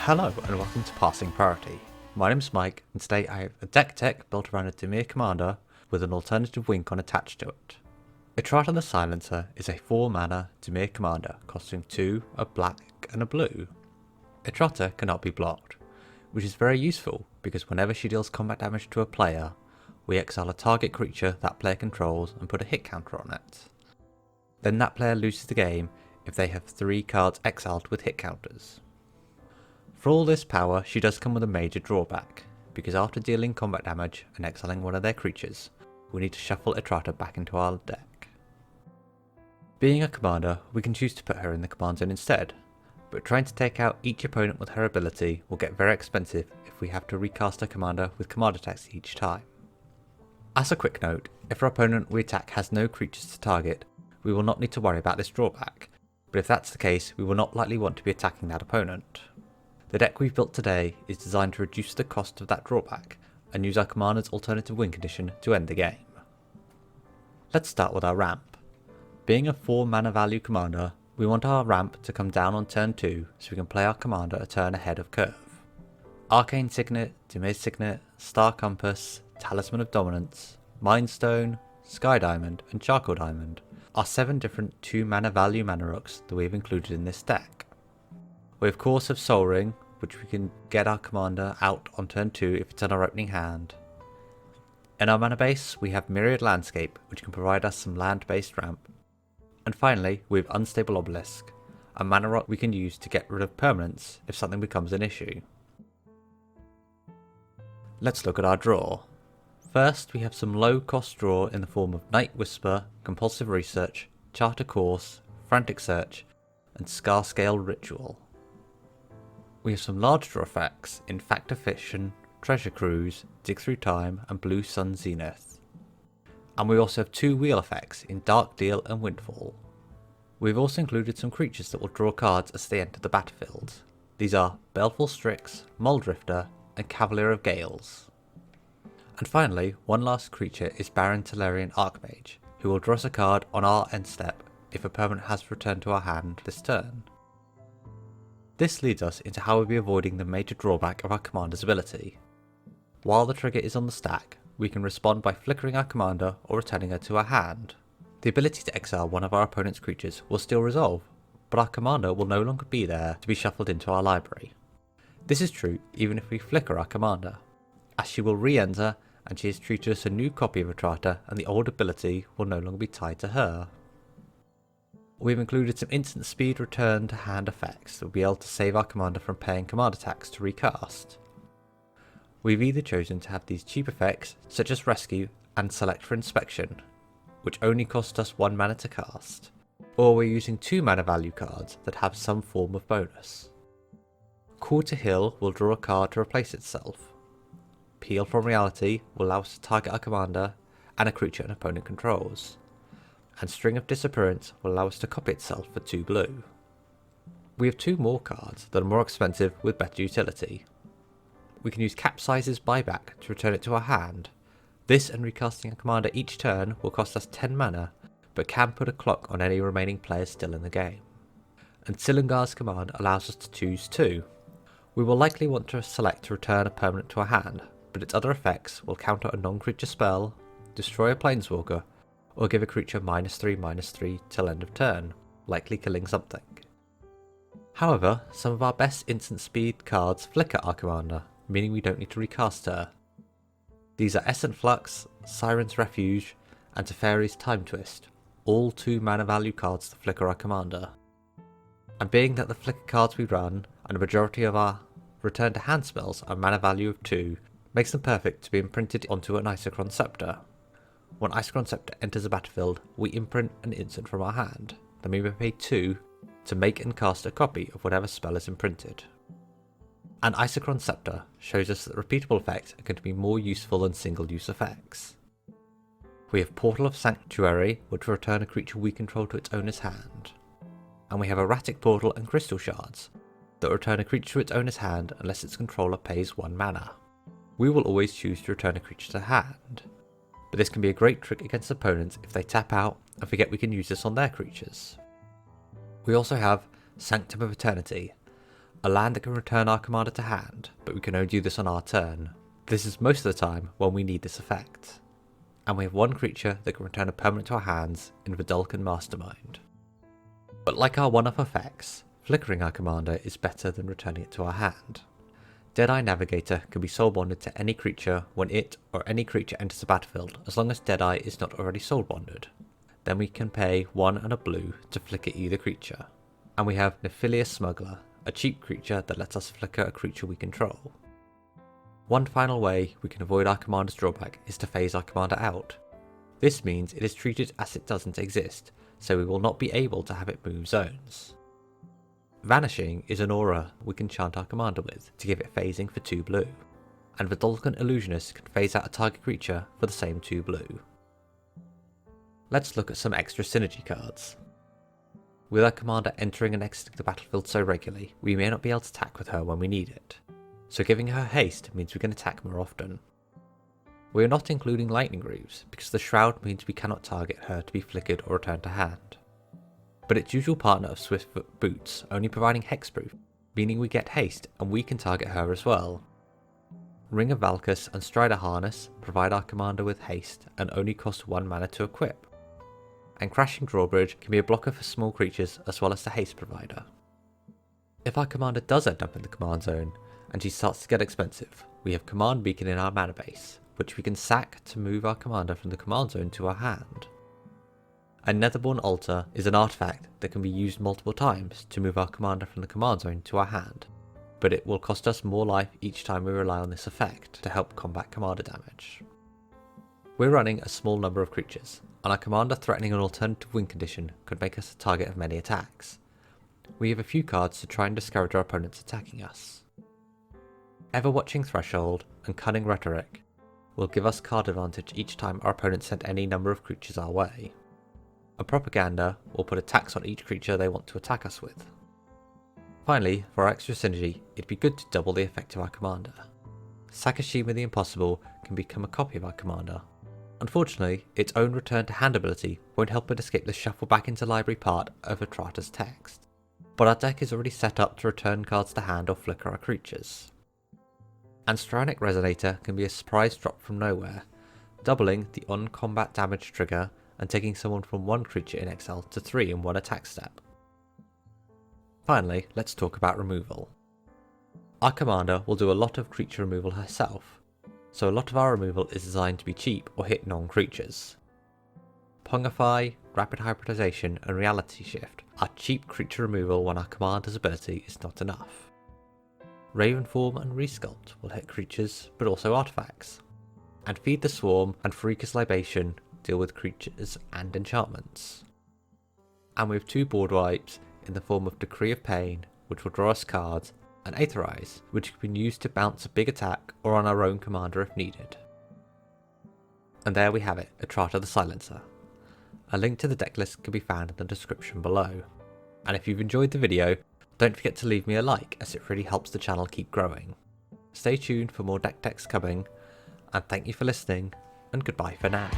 Hello and welcome to Passing Priority. My name's Mike and today I have a deck tech built around a Dimir commander with an alternative wing con attached to it. Etrata the Silencer is a 4 mana Dimir commander costing 2, a black and a blue. Etrata cannot be blocked, which is very useful because whenever she deals combat damage to a player, we exile a target creature that player controls and put a hit counter on it. Then that player loses the game if they have 3 cards exiled with hit counters. For all this power, she does come with a major drawback, because after dealing combat damage and exiling one of their creatures, we need to shuffle Etrata back into our deck. Being a commander, we can choose to put her in the command zone instead, but trying to take out each opponent with her ability will get very expensive if we have to recast a commander with command attacks each time. As a quick note, if our opponent we attack has no creatures to target, we will not need to worry about this drawback, but if that's the case, we will not likely want to be attacking that opponent. The deck we've built today is designed to reduce the cost of that drawback and use our commander's alternative win condition to end the game. Let's start with our ramp. Being a 4 mana value commander, we want our ramp to come down on turn 2 so we can play our commander a turn ahead of curve. Arcane Signet, Dimir's Signet, Star Compass, Talisman of Dominance, Mind Stone, Sky Diamond and Charcoal Diamond are 7 different 2 mana value mana rocks that we have included in this deck. We of course have Soul Ring, which we can get our commander out on turn 2 if it's in our opening hand. In our mana base we have Myriad Landscape, which can provide us some land based ramp. And finally we have Unstable Obelisk, a mana rock we can use to get rid of permanents if something becomes an issue. Let's look at our draw. First we have some low cost draw in the form of Night Whisper, Compulsive Research, Charter Course, Frantic Search and Scar Scale Ritual. We have some large draw effects in Factor Fiction, Treasure Cruise, Dig Through Time and Blue Sun Zenith. And we also have 2 wheel effects in Dark Deal and Windfall. We've also included some creatures that will draw cards as they enter the battlefield. These are Baleful Strix, Muldrifter and Cavalier of Gales. And finally, one last creature is Baron Tellerian Archmage, who will draw us a card on our end step if a permanent has returned to our hand this turn. This leads us into how we'll be avoiding the major drawback of our commander's ability. While the trigger is on the stack, we can respond by flickering our commander or returning her to our hand. The ability to exile one of our opponent's creatures will still resolve, but our commander will no longer be there to be shuffled into our library. This is true even if we flicker our commander, as she will re-enter and she is treated as a new copy of Etrata and the old ability will no longer be tied to her. We've included some instant speed return to hand effects that will be able to save our commander from paying command attacks to recast. We've either chosen to have these cheap effects such as Rescue and Select for Inspection, which only cost us 1 mana to cast, or we're using 2 mana value cards that have some form of bonus. Call to Heal will draw a card to replace itself. Peel from Reality will allow us to target our commander and a creature an opponent controls. And String of Disappearance will allow us to copy itself for 2 blue. We have 2 more cards that are more expensive with better utility. We can use Capsize's Buyback to return it to our hand. This and recasting a commander each turn will cost us 10 mana, but can put a clock on any remaining players still in the game. And Silungar's command allows us to choose 2. We will likely want to select to return a permanent to our hand, but its other effects will counter a non-creature spell, destroy a planeswalker, or give a creature -3/-3 till end of turn, likely killing something. However, some of our best instant speed cards flicker our commander, meaning we don't need to recast her. These are Essent Flux, Siren's Refuge, and Teferi's Time Twist, all 2 mana value cards to flicker our commander. And being that the flicker cards we run, and a majority of our return to hand spells are mana value of 2, makes them perfect to be imprinted onto an Isochron Scepter. When Isochron Scepter enters the battlefield, we imprint an instant from our hand, then we may pay 2 to make and cast a copy of whatever spell is imprinted. And Isochron Scepter shows us that repeatable effects are going to be more useful than single use effects. We have Portal of Sanctuary, which will return a creature we control to its owner's hand. And we have Erratic Portal and Crystal Shards, that will return a creature to its owner's hand unless its controller pays 1 mana. We will always choose to return a creature to hand, but this can be a great trick against opponents if they tap out and forget we can use this on their creatures. We also have Sanctum of Eternity, a land that can return our commander to hand, but we can only do this on our turn. This is most of the time when we need this effect. And we have one creature that can return a permanent to our hands in Vidalcan Mastermind. But like our one-off effects, flickering our commander is better than returning it to our hand. Deadeye Navigator can be soul bonded to any creature when it or any creature enters the battlefield, as long as Deadeye is not already soul bonded. Then we can pay 1 and a blue to flicker either creature. And we have Nephilius Smuggler, a cheap creature that lets us flicker a creature we control. One final way we can avoid our commander's drawback is to phase our commander out. This means it is treated as it doesn't exist, so we will not be able to have it move zones. Vanishing is an aura we can chant our commander with to give it phasing for 2 blue, and Vidalcan Illusionist can phase out a target creature for the same 2 blue. Let's look at some extra synergy cards. With our commander entering and exiting the battlefield so regularly, we may not be able to attack with her when we need it, so giving her haste means we can attack more often. We are not including lightning grooves because the shroud means we cannot target her to be flickered or returned to hand. But its usual partner of Swiftfoot Boots only providing hexproof, meaning we get haste and we can target her as well. Ring of Valkus and Strider Harness provide our commander with haste and only cost 1 mana to equip. And Crashing Drawbridge can be a blocker for small creatures as well as the haste provider. If our commander does end up in the command zone and she starts to get expensive, we have Command Beacon in our mana base, which we can sack to move our commander from the command zone to our hand. A Netherborn Altar is an artifact that can be used multiple times to move our commander from the command zone to our hand, but it will cost us more life each time we rely on this effect to help combat commander damage. We're running a small number of creatures, and our commander threatening an alternative win condition could make us a target of many attacks. We have a few cards to try and discourage our opponents attacking us. Ever-Watching Threshold and Cunning Rhetoric will give us card advantage each time our opponent sent any number of creatures our way. A Propaganda will put attacks on each creature they want to attack us with. Finally, for our extra synergy, it'd be good to double the effect of our commander. Sakashima the Impossible can become a copy of our commander. Unfortunately, its own return to hand ability won't help it escape the shuffle back into library part of Etrata's text, but our deck is already set up to return cards to hand or flicker our creatures. And Stranic Resonator can be a surprise drop from nowhere, doubling the on-combat damage trigger and taking someone from 1 creature in exile to 3 in 1 attack step. Finally, let's talk about removal. Our commander will do a lot of creature removal herself, so a lot of our removal is designed to be cheap or hit non-creatures. Pongify, Rapid Hybridization and Reality Shift are cheap creature removal when our commander's ability is not enough. Ravenform and Resculpt will hit creatures but also artifacts, and Feed the Swarm and Freaker's Libation deal with creatures and enchantments. And we have 2 board wipes in the form of Decree of Pain, which will draw us cards, and Aetherize, which can be used to bounce a big attack or on our own commander if needed. And there we have it, Etrata the Silencer. A link to the deck list can be found in the description below. And if you've enjoyed the video, don't forget to leave me a like as it really helps the channel keep growing. Stay tuned for more deck techs coming, and thank you for listening, and goodbye for now.